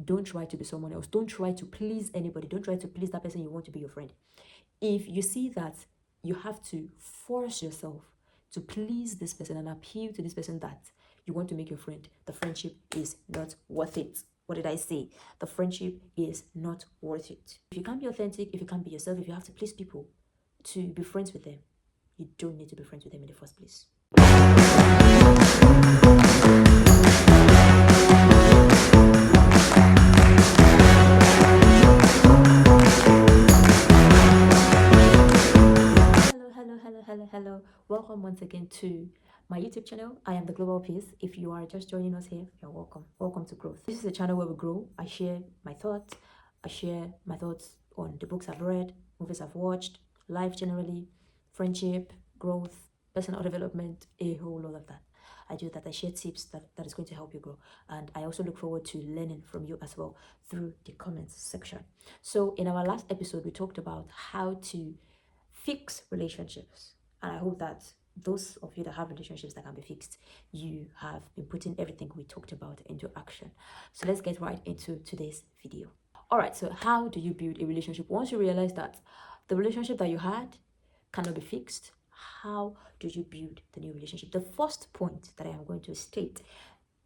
Don't try to be someone else. Don't try to please anybody. Don't try to please that person you want to be your friend. If you see that you have to force yourself to please this person and appeal to this person that you want to make your friend, the friendship is not worth it. What did I say? The friendship is not worth it. If you can't be authentic, if you can't be yourself, if you have to please people to be friends with them, you don't need to be friends with them in the first place. Hello. Welcome once again to my YouTube channel. I am the Global Peace. If you are just joining us here, you're welcome. Welcome to Growth. This is a channel where we grow. I share my thoughts. I share my thoughts on the books I've read, movies I've watched, life generally, friendship, growth, personal development, a whole lot of that. I do that. I share tips that is going to help you grow. And I also look forward to learning from you as well through the comments section. So in our last episode, we talked about how to fix relationships. And I hope that those of you that have relationships that can be fixed, you have been putting everything we talked about into action. So let's get right into today's video. All right, so how do you build a relationship? Once you realize that the relationship that you had cannot be fixed, how do you build the new relationship? The first point that I am going to state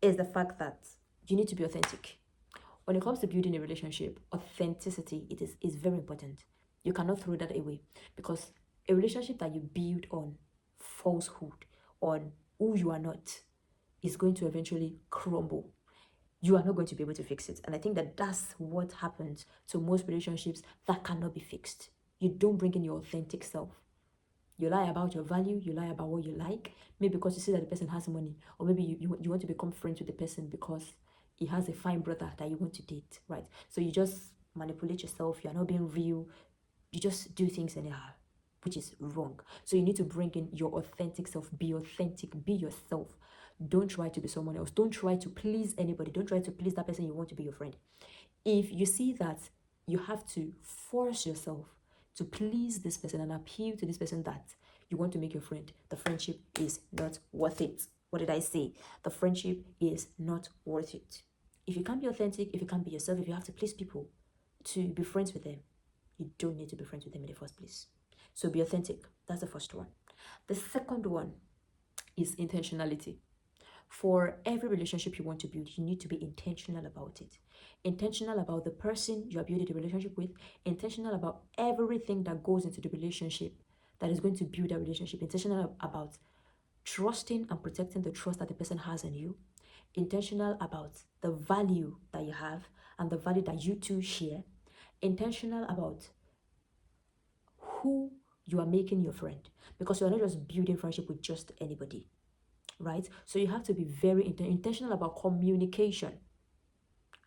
is the fact that you need to be authentic. When it comes to building a relationship, authenticity is very important. You cannot throw that away, because a relationship that you build on falsehood, on who you are not, is going to eventually crumble. You are not going to be able to fix it. And I think that that's what happens to most relationships that cannot be fixed. You don't bring in your authentic self. You lie about your value, you lie about what you like, maybe because you see that the person has money, or maybe you want to become friends with the person because he has a fine brother that you want to date, right? So you just manipulate yourself, you're not being real, you just do things anyhow, which is wrong. So you need to bring in your authentic self. Be authentic, be yourself. Don't try to be someone else. Don't try to please anybody. Don't try to please that person you want to be your friend. If you see that you have to force yourself to please this person and appeal to this person that you want to make your friend, the friendship is not worth it. What did I say? The friendship is not worth it. If you can't be authentic, if you can't be yourself, if you have to please people to be friends with them, you don't need to be friends with them in the first place. So be authentic. That's the first one. The second one is intentionality. For every relationship you want to build, you need to be intentional about it. Intentional about the person you are building the relationship with. Intentional about everything that goes into the relationship that is going to build that relationship. Intentional about trusting and protecting the trust that the person has in you. Intentional about the value that you have and the value that you two share. Intentional about who you are making your friend, because you are not just building friendship with just anybody, right? So you have to be very intentional about communication.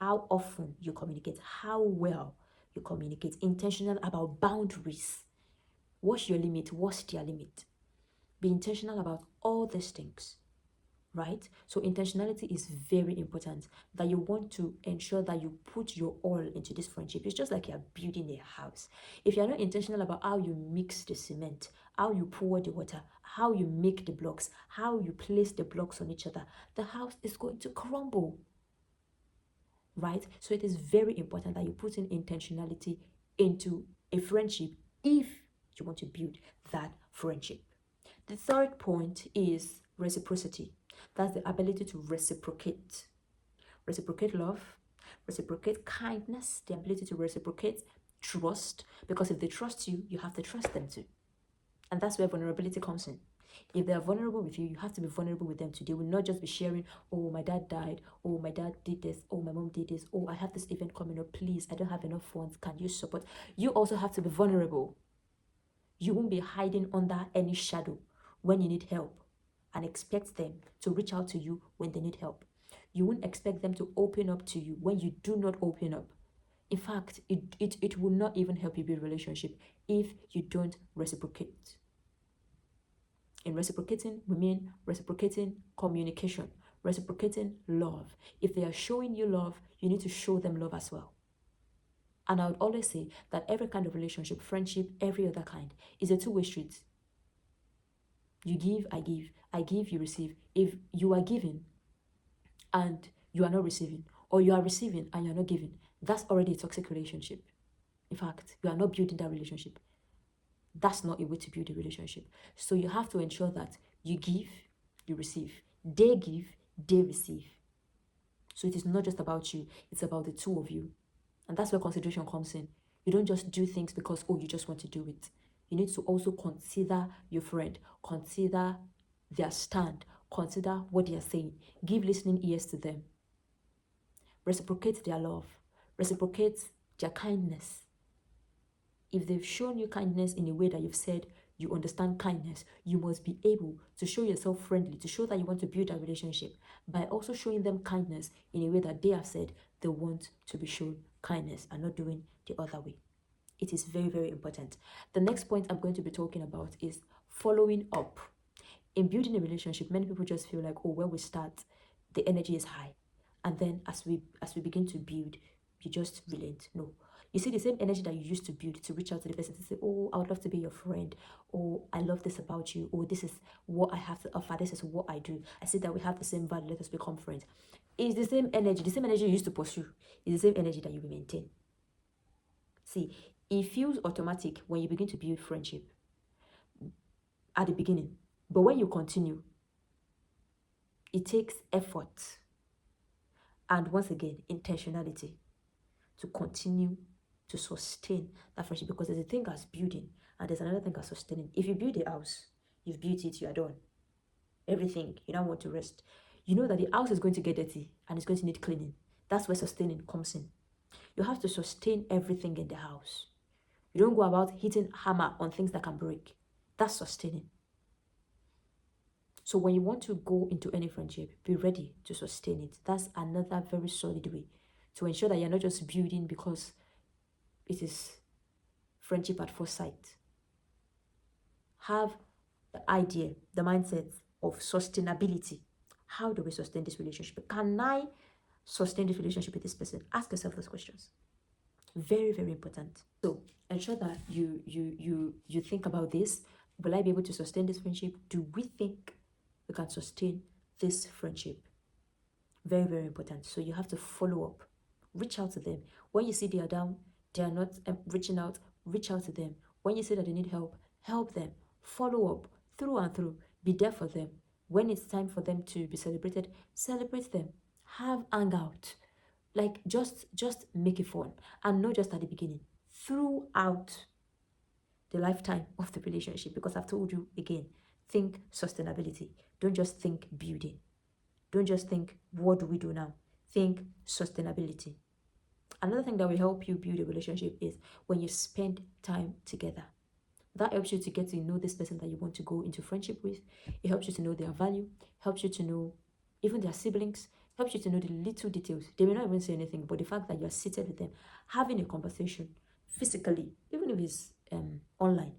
How often you communicate, how well you communicate. Intentional about boundaries. What's your limit? What's their limit? Be intentional about all these things, right? So intentionality is very important, that you want to ensure that you put your all into this friendship. It's just like you're building a house. If you're not intentional about how you mix the cement, how you pour the water, how you make the blocks, how you place the blocks on each other, the house is going to crumble, right? So it is very important that you put in intentionality into a friendship if you want to build that friendship. The third point is reciprocity. That's the ability to reciprocate. Reciprocate love, reciprocate kindness, the ability to reciprocate trust. Because if they trust you, you have to trust them too. And that's where vulnerability comes in. If they are vulnerable with you, you have to be vulnerable with them too. They will not just be sharing, oh, my dad died, oh, my dad did this, oh, my mom did this, oh, I have this event coming up, please, I don't have enough funds, can you support? You also have to be vulnerable. You won't be hiding under any shadow when you need help and expect them to reach out to you when they need help. You won't expect them to open up to you when you do not open up. In fact, it will not even help you build a relationship if you don't reciprocate. In reciprocating, we mean reciprocating communication, reciprocating love. If they are showing you love, you need to show them love as well. And I would always say that every kind of relationship, friendship, every other kind, is a two-way street. You give, I give, you receive. If you are giving and you are not receiving, or you are receiving and you're not giving, that's already a toxic relationship. In fact, you are not building that relationship. That's not a way to build a relationship. So you have to ensure that you give, you receive. They give, they receive. So it is not just about you, it's about the two of you. And that's where consideration comes in. You don't just do things because, oh, you just want to do it. You need to also consider your friend, consider their stand, consider what they are saying. Give listening ears to them. Reciprocate their love, reciprocate their kindness. If they've shown you kindness in a way that you've said you understand kindness, you must be able to show yourself friendly, to show that you want to build a relationship by also showing them kindness in a way that they have said they want to be shown kindness and not doing the other way. It is very, very important. The next point I'm going to be talking about is following up. In building a relationship, many people just feel like, oh, when we start, the energy is high. And then as we begin to build, you just relent. No. You see the same energy that you used to build to reach out to the person to say, oh, I would love to be your friend. Oh, I love this about you. Oh, this is what I have to offer. This is what I do. I see that we have the same value. Let us become friends. It's the same energy you used to pursue. It's the same energy that you will maintain. See, it feels automatic when you begin to build friendship at the beginning. But when you continue, it takes effort. And once again, intentionality to continue to sustain that friendship, because there's a thing as building and there's another thing as sustaining. If you build a house, you've built it, you are done. Everything, you don't want to rest. You know that the house is going to get dirty and it's going to need cleaning. That's where sustaining comes in. You have to sustain everything in the house. You don't go about hitting hammer on things that can break. That's sustaining. So when you want to go into any friendship, be ready to sustain it. That's another very solid way to ensure that you're not just building because it is friendship at first sight. Have the idea, the mindset of sustainability. How do we sustain this relationship? Can I sustain this relationship with this person? Ask yourself those questions. Very, very important. So ensure that you think about this. Will I be able to sustain this friendship? Do we think we can sustain this friendship? Very, very important. So you have to follow up. Reach out to them. When you see they are down, they are not reaching out, reach out to them. When you see that they need help, help them. Follow up through and through. Be there for them. When it's time for them to be celebrated, celebrate them. Have hangout. Like just make it fun. And not just at the beginning. Throughout the lifetime of the relationship. Because I've told you again, think sustainability. Don't just think building. Don't just think, what do we do now? Think sustainability. Another thing that will help you build a relationship is when you spend time together. That helps you to get to know this person that you want to go into friendship with. It helps you to know their value, helps you to know even their siblings, helps you to know the little details. They may not even say anything, but the fact that you're seated with them, having a conversation physically, even if it's online,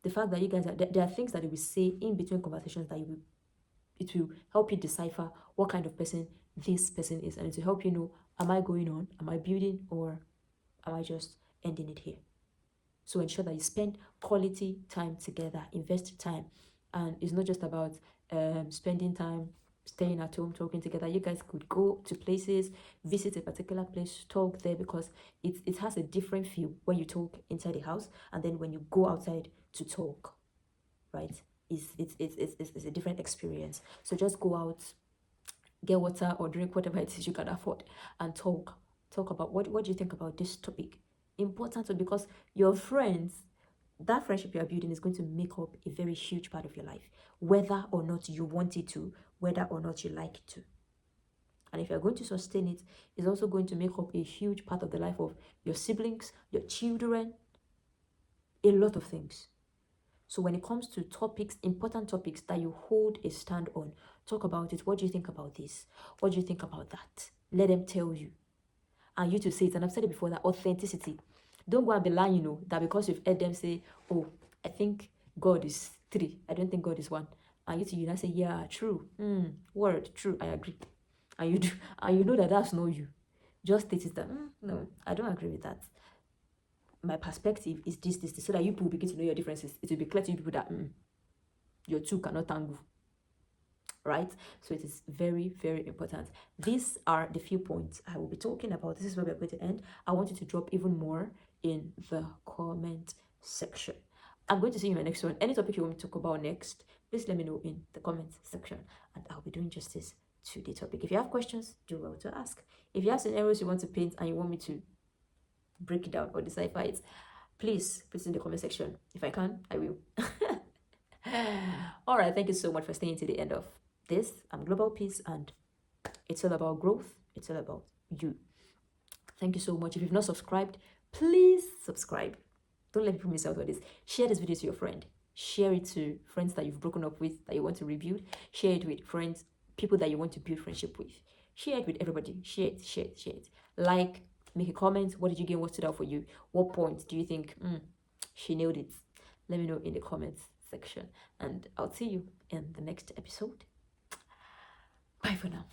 the fact that you guys there are things that they will say in between conversations that it will help you decipher what kind of person this person is, and it will help you know, am I going on, am I building, or am I just ending it here? So ensure that you spend quality time together, invest time, and it's not just about spending time staying at home talking together. You guys could go to places, visit a particular place, talk there, because it has a different feel when you talk inside the house and then when you go outside to talk, right? It's a different experience. So just go out, get water or drink whatever it is you can afford, and talk about what do you think about this topic. Important, because your friends, that friendship you are building is going to make up a very huge part of your life, whether or not you want it to, whether or not you like it to. And if you're going to sustain it, it's also going to make up a huge part of the life of your siblings, your children, a lot of things. So when it comes to topics, important topics that you hold a stand on, talk about it. What do you think about this? What do you think about that? Let them tell you. And you to say it. And I've said it before, that authenticity. Don't go and be lying, that because you've heard them say, oh, I think God is 3. I don't think God is 1. And you now say, yeah, true. Word, true, I agree. And you do, and you know that that's not you. Just state it that, no, I don't agree with that. My perspective is this, so that you people begin to know your differences. It will be clear to you people that your two cannot tangle. right? So it is very, very important. These are the few points I will be talking about. This is where we're going to end. I want you to drop even more in the comment section. I'm going to see you in my next one. Any topic you want me to talk about next, please let me know in the comment section, and I'll be doing justice to the topic. If you have questions, do well to ask. If you have scenarios you want to paint and you want me to break it down or decipher it, please put it in the comment section. If I can, I will. All right, thank you so much for staying to the end of this. I'm Global Peace, and it's all about growth. It's all about you. Thank you so much. If you've not subscribed, please subscribe. Don't let people miss out on this. Share this video to your friend. Share it to friends that you've broken up with, that you want to rebuild. Share it with friends, people that you want to build friendship with. Share it with everybody. Share it, share it, share it. Like, make a comment. What did you gain? What stood out for you? What point do you think she nailed it? Let me know in the comments section, and I'll see you in the next episode. Bye for now.